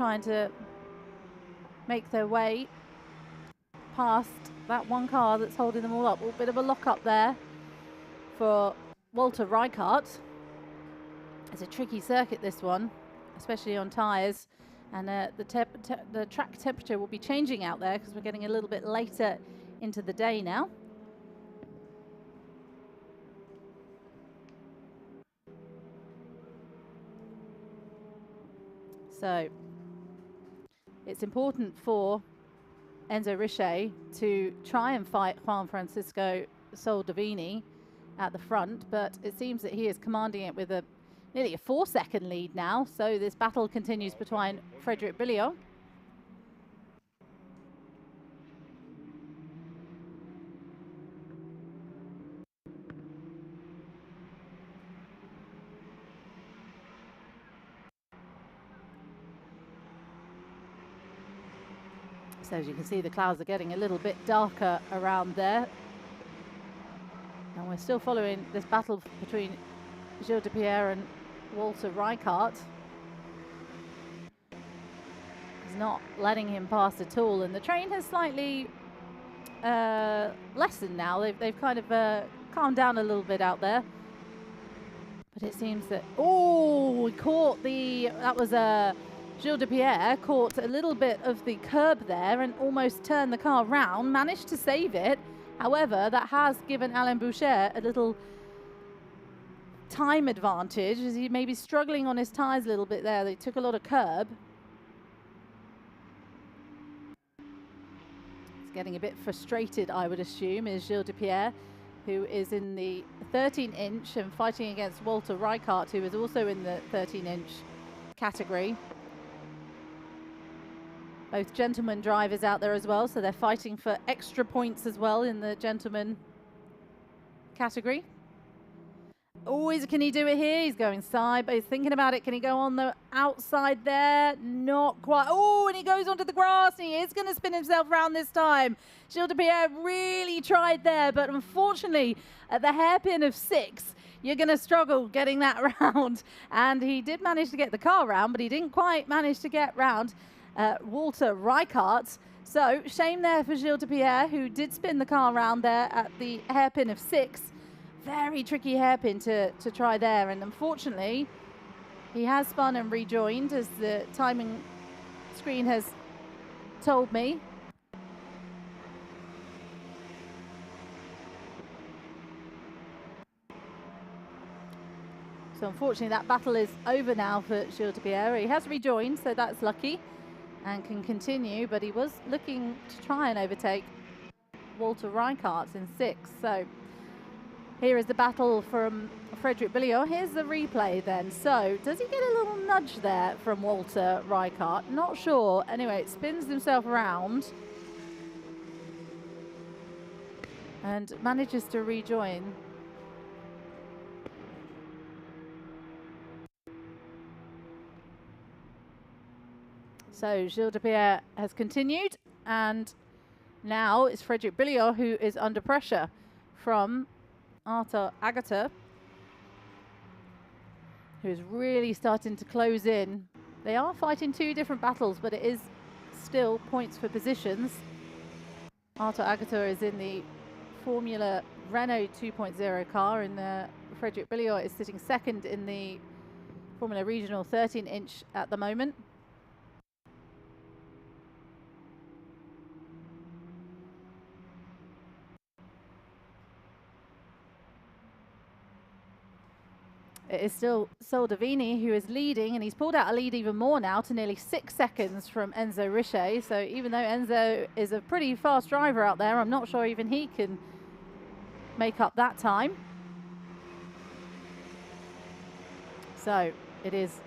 trying to make their way past that one car that's holding them all up. A bit of a lock-up there for Walter Rijkaard. It's a tricky circuit, this one, especially on tyres. And the track temperature will be changing out there because we're getting a little bit later into the day now. So it's important for Enzo Richer to try and fight Juan Francisco Soldovini at the front, but it seems that he is commanding it with nearly a 4-second lead now. So this battle continues between Frédéric Billiot. So as you can see, the clouds are getting a little bit darker around there. And we're still following this battle between Gilles de Pierre and Walter Rijkaard. He's not letting him pass at all, and the train has slightly lessened now. They've kind of calmed down a little bit out there. But it seems that, oh, he caught that was Gilles de Pierre caught a little bit of the curb there and almost turned the car round, managed to save it. However, that has given Alain Boucher a little time advantage, as he may be struggling on his tyres a little bit there. They took a lot of curb. He's getting a bit frustrated, I would assume, is Gilles de Pierre, who is in the 13-inch and fighting against Walter Rijkaard, who is also in the 13-inch category. Both gentlemen drivers out there as well, so they're fighting for extra points as well in the gentleman category. Always, can he do it here? He's going side, but he's thinking about it. Can he go on the outside there? Not quite. Oh, and he goes onto the grass, and he is going to spin himself around this time. Gilles de Pierre really tried there, but unfortunately, at the hairpin of 6, you're going to struggle getting that round. And he did manage to get the car round, but he didn't quite manage to get round Walter Rijkaard. So shame there for Gilles de Pierre, who did spin the car around there at the hairpin of 6. Very tricky hairpin to try there, and unfortunately he has spun and rejoined, as the timing screen has told me. So unfortunately that battle is over now for Gilles de Pierre. He has rejoined, so that's lucky, and can continue, but he was looking to try and overtake Walter Rijkaard in 6. So here is the battle from Frédéric Billiot. Here's the replay then. So does he get a little nudge there from Walter Rijkaard? Not sure. Anyway, it spins himself around and manages to rejoin. So Gilles de Pierre has continued, and now it's Frédéric Billiot who is under pressure from Arthur Agata, who is really starting to close in. They are fighting 2 different battles, but it is still points for positions. Arthur Agata is in the Formula Renault 2.0 car, and Frédéric Billiot is sitting second in the Formula Regional 13-inch at the moment. It is still Soldovini who is leading, and he's pulled out a lead even more now to nearly 6 seconds from Enzo Richer. So even though Enzo is a pretty fast driver out there, I'm not sure even he can make up that time. So it is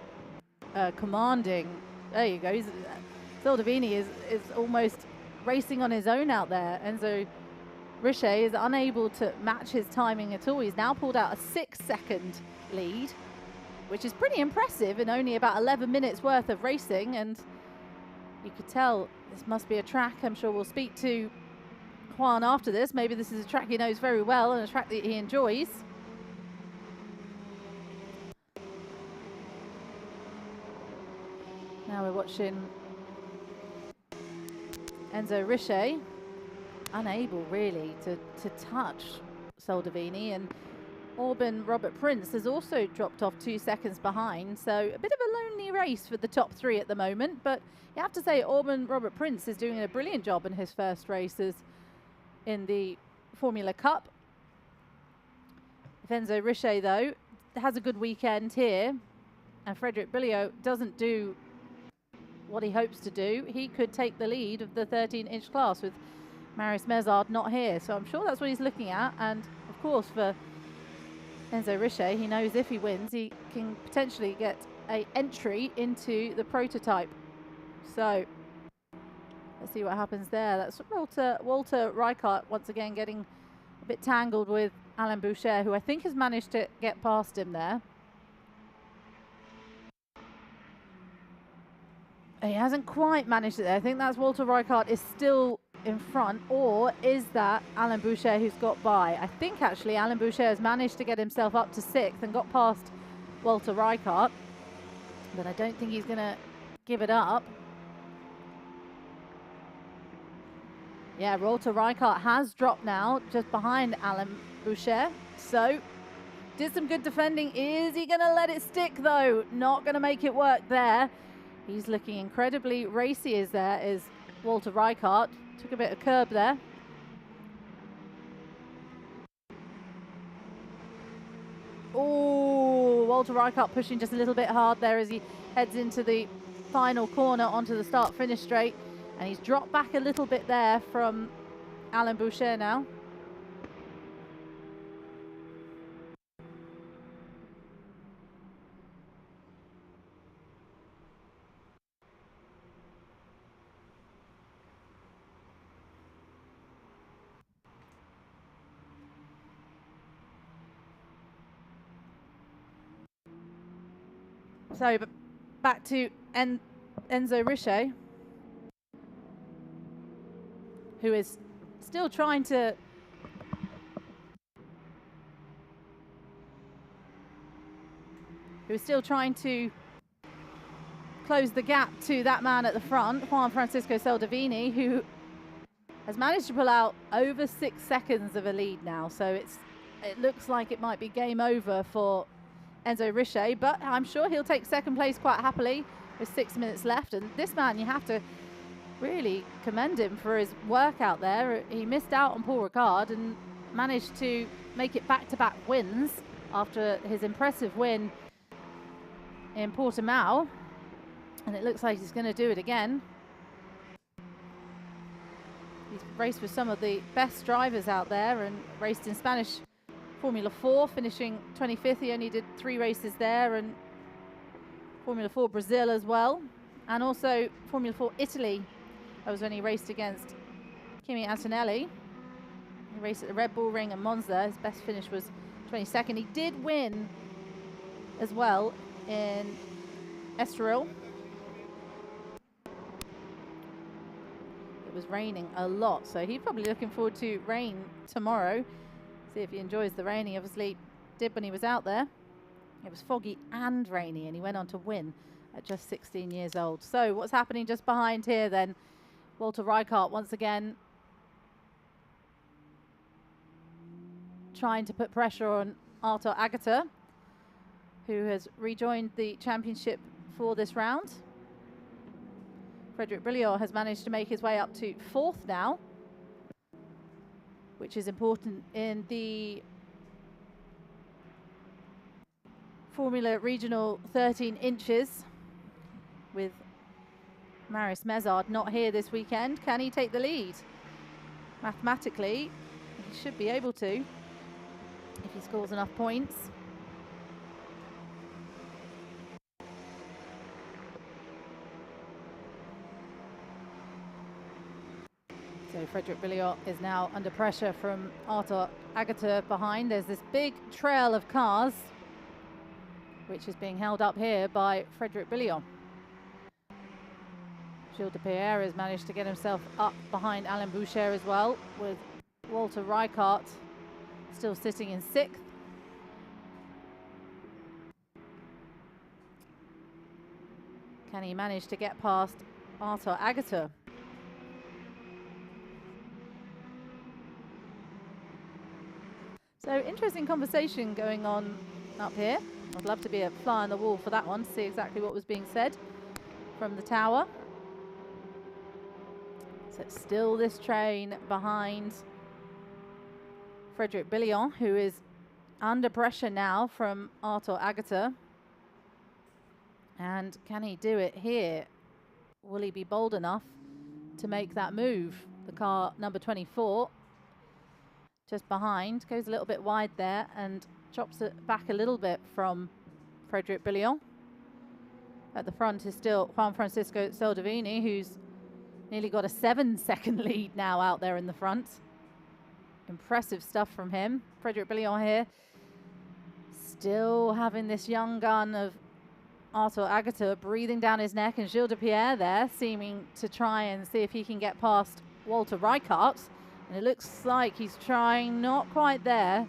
commanding. There you go. Soldovini is almost racing on his own out there. Enzo Richer is unable to match his timing at all. He's now pulled out a 6-second lead, which is pretty impressive in only about 11 minutes worth of racing. And you could tell this must be a track. I'm sure we'll speak to Juan after this. Maybe this is a track he knows very well and a track that he enjoys. Now Now we're watching Enzo Richer, unable really to touch Soldovini, and Orban Robert Prince has also dropped off 2 seconds behind, so a bit of a lonely race for the top 3 at the moment, but you have to say Orban Robert Prince is doing a brilliant job in his first races in the Formula Cup. If Enzo Richer, though, has a good weekend here, and Frédéric Billiot doesn't do what he hopes to do, he could take the lead of the 13-inch class with Marius Mezard not here. So I'm sure that's what he's looking at. And of course, for Enzo Richer, he knows if he wins, he can potentially get an entry into the prototype. So let's see what happens there. That's Walter Reichart once again getting a bit tangled with Alain Boucher, who I think has managed to get past him there. He hasn't quite managed it there. I think that's Walter Reichart is still in front, or is that Alain Boucher who's got by? I think actually Alain Boucher has managed to get himself up to 6th and got past Walter Reichart, but I don't think he's going to give it up. Yeah, Walter Reichart has dropped now, just behind Alain Boucher. So, did some good defending. Is he going to let it stick, though? Not going to make it work there. He's looking incredibly racy as there is Walter Reichart. Took a bit of curb there. Oh, Walter Reichart pushing just a little bit hard there as he heads into the final corner onto the start-finish straight. And he's dropped back a little bit there from Alain Boucher now. So, back to Enzo Richer, who is still trying to close the gap to that man at the front, Juan Francisco Soldovini, who has managed to pull out over 6 seconds of a lead now. So it looks like it might be game over for Enzo Richer, but I'm sure he'll take second place quite happily with 6 minutes left. And this man, you have to really commend him for his work out there. He missed out on Paul Ricard and managed to make it back-to-back wins after his impressive win in Portimao, and it looks like he's going to do it again. He's raced with some of the best drivers out there and raced in Spanish Formula 4, finishing 25th. He only did 3 races there, and Formula 4 Brazil as well, and also Formula 4 Italy. That was when he raced against Kimi Antonelli. He raced at the Red Bull Ring and Monza. His best finish was 22nd. He did win as well in Estoril. It was raining a lot, so he's probably looking forward to rain tomorrow. See if he enjoys the rain. He obviously did when he was out there. It was foggy and rainy, and he went on to win at just 16 years old. So what's happening just behind here then? Walter Reichart once again trying to put pressure on Arthur Agata, who has rejoined the championship for this round. Frédéric Billiot has managed to make his way up to 4th now, which is important in the Formula Regional 13 inches, with Marius Mezard not here this weekend. Can he take the lead? Mathematically, he should be able to if he scores enough points. So Frédéric Billiot is now under pressure from Arthur Agata behind. There's this big trail of cars, which is being held up here by Frédéric Billiot. Gilles de Pierre has managed to get himself up behind Alain Boucher as well, with Walter Reichart still sitting in 6th. Can he manage to get past Arthur Agata? So interesting conversation going on up here. I'd love to be a fly on the wall for that one, to see exactly what was being said from the tower. So it's still this train behind Frédéric Billion, who is under pressure now from Arthur Agata. And can he do it here? Will he be bold enough to make that move? The car number 24, just behind, goes a little bit wide there and drops it back a little bit from Frédéric Billion. At the front is still Juan Francisco Soldevini, who's nearly got a 7-second lead now out there in the front. Impressive stuff from him. Frédéric Billion here, still having this young gun of Arthur Agata breathing down his neck, and Gilles de Pierre there seeming to try and see if he can get past Walter Rijkaard. And it looks like he's trying, not quite there.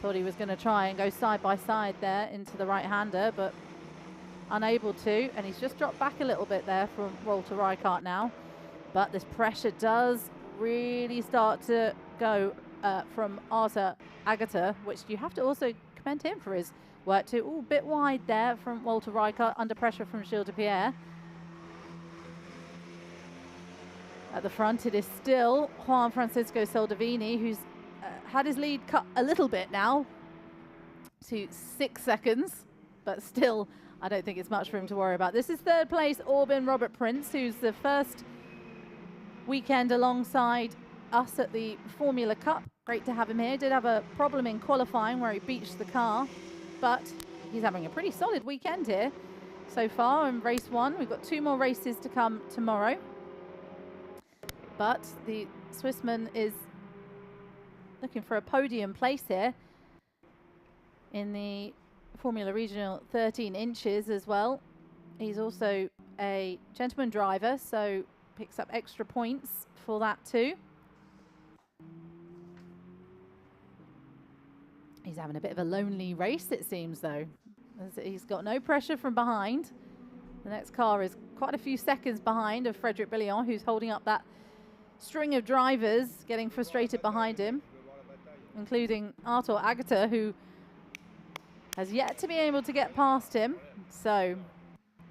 Thought he was going to try and go side by side there into the right-hander, but unable to. And he's just dropped back a little bit there from Walter Rijkaard now. But this pressure does really start to go from Arthur Agata, which you have to also commend him for his work too. Ooh, a bit wide there from Walter Rijkaard, under pressure from Gilles de Pierre. At the front, it is still Juan Francisco Soldevini, who's had his lead cut a little bit now to 6 seconds, but still, I don't think it's much for him to worry about. This is third place, Aubin Robert Prince, who's the first weekend alongside us at the Formula Cup. Great to have him here. Did have a problem in qualifying where he beached the car, but he's having a pretty solid weekend here so far in race 1. We've got 2 more races to come tomorrow. But the Swissman is looking for a podium place here in the Formula Regional 13 inches as well. He's also a gentleman driver, so picks up extra points for that too. He's having a bit of a lonely race, it seems, though. He's got no pressure from behind. The next car is quite a few seconds behind of Frédéric Billion, who's holding up that string of drivers, getting frustrated behind him, including Arthur Agata, who has yet to be able to get past him. So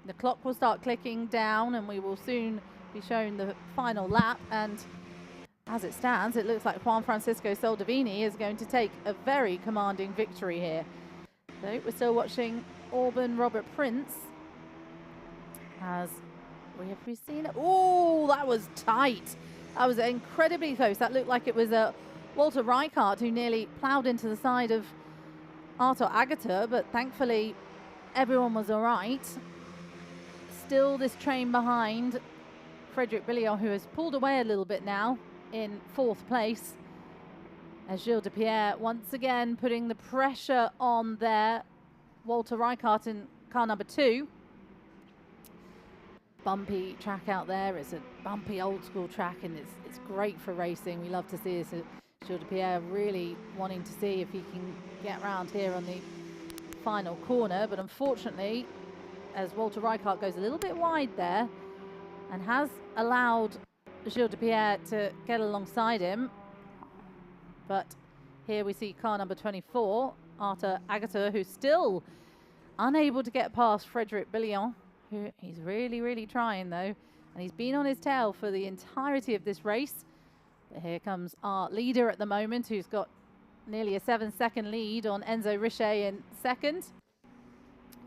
the clock will start clicking down and we will soon be shown the final lap. And as it stands, it looks like Juan Francisco Soldevini is going to take a very commanding victory here. So we're still watching Aubin Robert Prince. As we've seen it. Oh, that was tight. That was incredibly close. That looked like it was Walter Rijkaard who nearly ploughed into the side of Arthur Agata, but thankfully everyone was all right. Still this train behind Frédéric Billion, who has pulled away a little bit now in 4th place, as Gilles de Pierre once again putting the pressure on there. Walter Rijkaard in car number 2. Bumpy track out there. It's a bumpy old school track and it's great for racing. We love to see this. Gilles de Pierre really wanting to see if he can get around here on the final corner, but unfortunately, as Walter Rijkaard goes a little bit wide there and has allowed Gilles de Pierre to get alongside him. But here we see car number 24, Arthur Agata, who's still unable to get past Frédéric Billion. He's really trying though, and he's been on his tail for the entirety of this race. But here comes our leader at the moment, who's got nearly a 7-second lead on Enzo Richer in 2nd.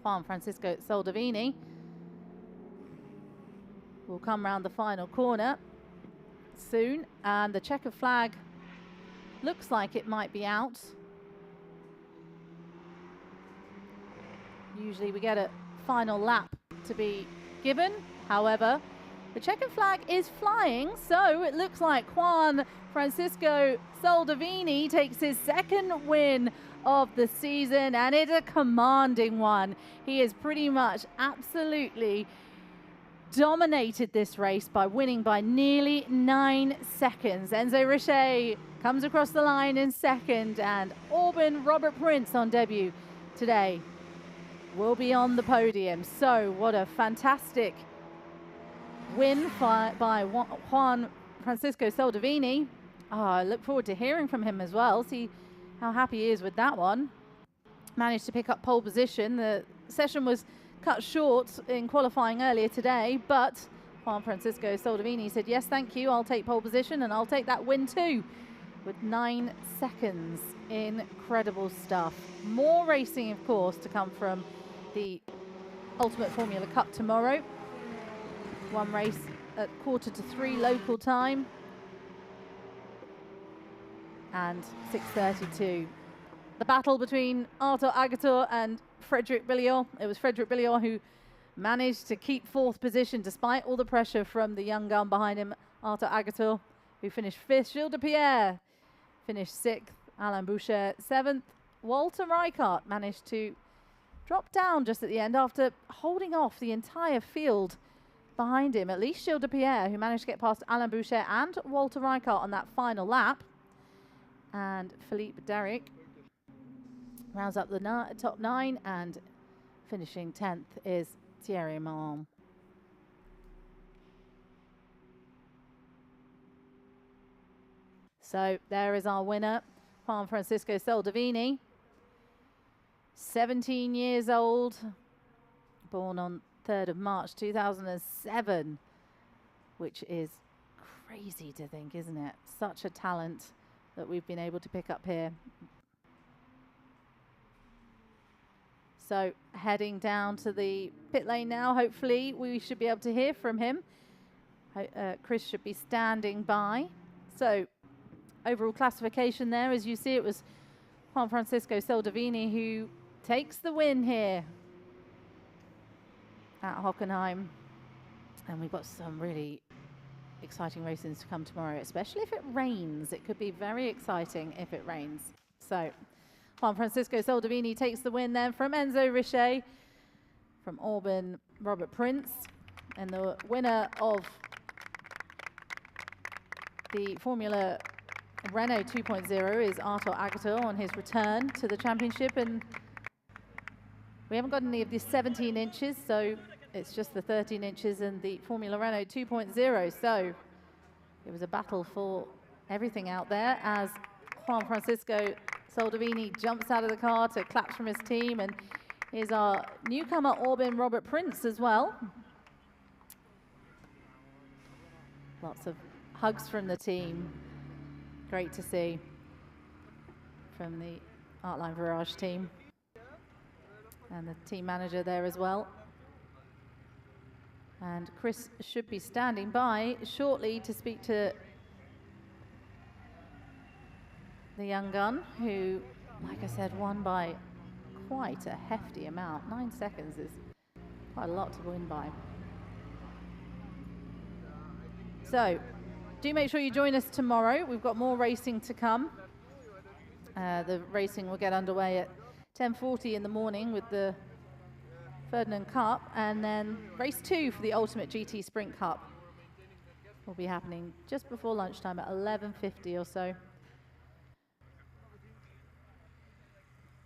Juan Francisco Soldevini will come round the final corner soon, and the checkered flag looks like it might be out. Usually we get a final lap to be given. However, the checkered flag is flying, so it looks like Juan Francisco Soldevini takes his 2nd win of the season, and it's a commanding one. He has pretty much absolutely dominated this race by winning by nearly 9 seconds. Enzo Richer comes across the line in 2nd, and Aubin Robert Prince on debut today. will be on the podium. So what a fantastic win by Juan Francisco Soldevini. I look forward to hearing from him as well, see how happy he is with that one. Managed to pick up pole position. The session was cut short in qualifying earlier today, but Juan Francisco Soldevini said, yes, thank you, I'll take pole position and I'll take that win too, with 9 seconds. Incredible stuff. More racing, of course, to come from the Ultimate Formula Cup tomorrow. One race at 2:45 local time and 6:32. The battle between Arthur Agator and Frédéric Billiot. It was Frédéric Billiot who managed to keep 4th position despite all the pressure from the young gun behind him, Arthur Agator, who finished 5th. Gilles de Pierre finished 6th. Alain Boucher 7th. Walter Rijkaard managed to drop down just at the end after holding off the entire field behind him. At least Gilles de Pierre, who managed to get past Alain Boucher and Walter Rijkaard on that final lap. And Philippe Darrick rounds up the top 9, and finishing 10th is Thierry Mauron. So there is our winner, Juan Francisco Soldevini, 17 years old, born on 3rd of March 2007, which is crazy to think, isn't it? Such a talent that we've been able to pick up here. So heading down to the pit lane now. Hopefully we should be able to hear from him. Chris should be standing by. So overall classification there, as you see, it was Juan Francisco Soldevini who takes the win here at Hockenheim. And we've got some really exciting races to come tomorrow, especially if it rains. It could be very exciting if it rains. So Juan Francisco Soldevini takes the win then from Enzo Richer, from Aubin Robert Prince, and the winner of the Formula Renault 2.0 is Arthur Agator on his return to the championship. And we haven't got any of the 17 inches, so it's just the 13 inches and the Formula Renault 2.0. So it was a battle for everything out there as Juan Francisco Soldevini jumps out of the car to claps from his team. And here's our newcomer, Aubin Robert Prince, as well. Lots of hugs from the team. Great to see from the Artline Virage team. And the team manager there as well. And Chris should be standing by shortly to speak to the young gun, who, like I said, won by quite a hefty amount. 9 seconds is quite a lot to win by. So do make sure you join us tomorrow. We've got more racing to come. The racing will get underway at 10:40 in the morning with the Ferdinand Cup, and then race 2 for the Ultimate GT Sprint Cup will be happening just before lunchtime at 11:50 or so.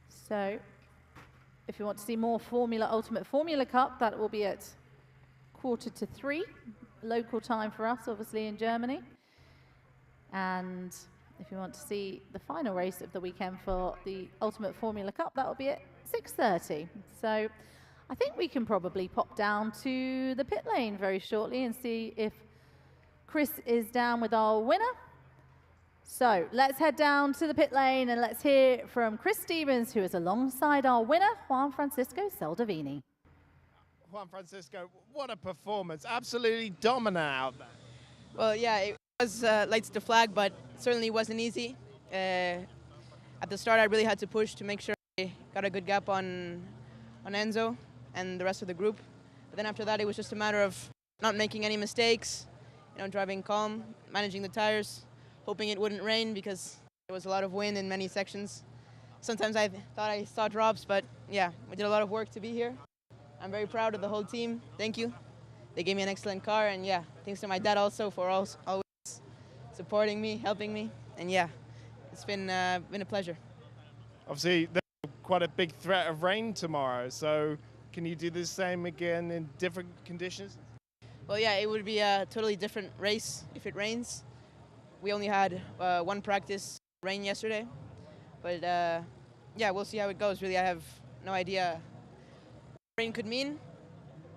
So if you want to see more Ultimate Formula Cup, that will be at 2:45 local time for us, obviously in Germany. And if you want to see the final race of the weekend for the Ultimate Formula Cup, that will be at 6:30. So I think we can probably pop down to the pit lane very shortly and see if Chris is down with our winner. So let's head down to the pit lane and let's hear from Chris Stevens, who is alongside our winner, Juan Francisco Soldevini. Juan Francisco, what a performance. Absolutely dominant out there. Well, yeah, it was lights to flag, but certainly wasn't easy. At the start, I really had to push to make sure I got a good gap on Enzo and the rest of the group. But then after that, it was just a matter of not making any mistakes, driving calm, managing the tires, hoping it wouldn't rain because there was a lot of wind in many sections. Sometimes I thought I saw drops, but yeah, we did a lot of work to be here. I'm very proud of the whole team. Thank you. They gave me an excellent car, and yeah, thanks to my dad also for always supporting me, helping me, and yeah, it's been a pleasure. Obviously, there were quite a big threat of rain tomorrow. So can you do the same again in different conditions? Well, yeah, it would be a totally different race if it rains. We only had one practice rain yesterday, but yeah, we'll see how it goes. Really, I have no idea what rain could mean,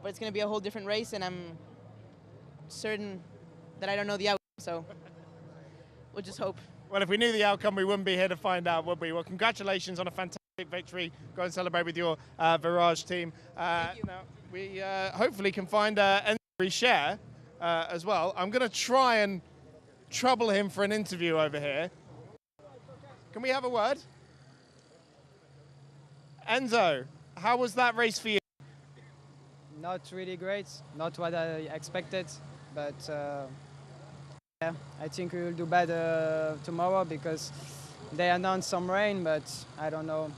but it's going to be a whole different race, and I'm certain that I don't know the outcome, so we'll just hope. Well, if we knew the outcome, we wouldn't be here to find out, would we? Well, congratulations on a fantastic victory. Go and celebrate with your Virage team. Thank you. Now, we hopefully can find Ligier as well. I'm going to try and trouble him for an interview over here. Can we have a word? Enzo, how was that race for you? Not really great, not what I expected, but yeah, I think we will do better tomorrow because they announced some rain, but I don't know.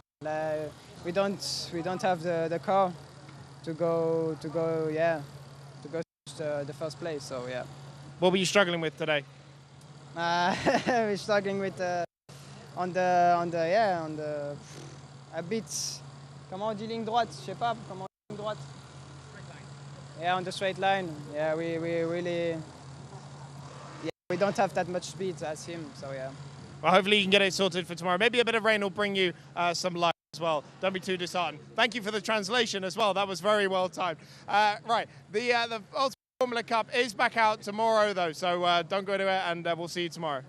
We don't have the car to go to the first place. So yeah. What were you struggling with today? We're struggling with on the a bit. Comment on dit ligne droite? Je sais pas. Comment on dit ligne droite? Yeah, on the straight line. Yeah, we really. Yeah, we don't have that much speed as him. So yeah. Well, hopefully you can get it sorted for tomorrow. Maybe a bit of rain will bring you some light as well. Don't be too disheartened. Thank you for the translation as well. That was very well timed. Right, the Ultimate Formula Cup is back out tomorrow though, so don't go anywhere, and we'll see you tomorrow.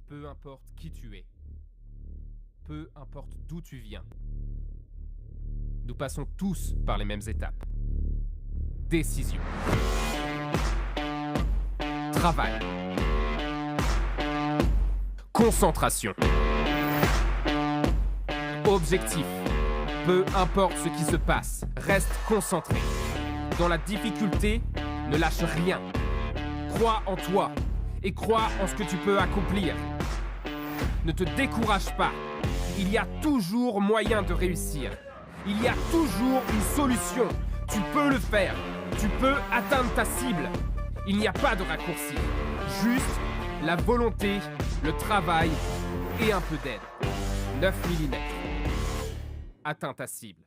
Peu importe qui tu es, peu importe d'où tu viens, nous passons tous par les mêmes étapes. Décision. Travail. Concentration. Objectif. Peu importe ce qui se passe, reste concentré. Dans la difficulté, ne lâche rien. Crois en toi et crois en ce que tu peux accomplir. Ne te décourage pas. Il y a toujours moyen de réussir. Il y a toujours une solution. Tu peux le faire. Tu peux atteindre ta cible. Il n'y a pas de raccourci. Juste la volonté, le travail et un peu d'aide. 9 mm. Atteins ta cible.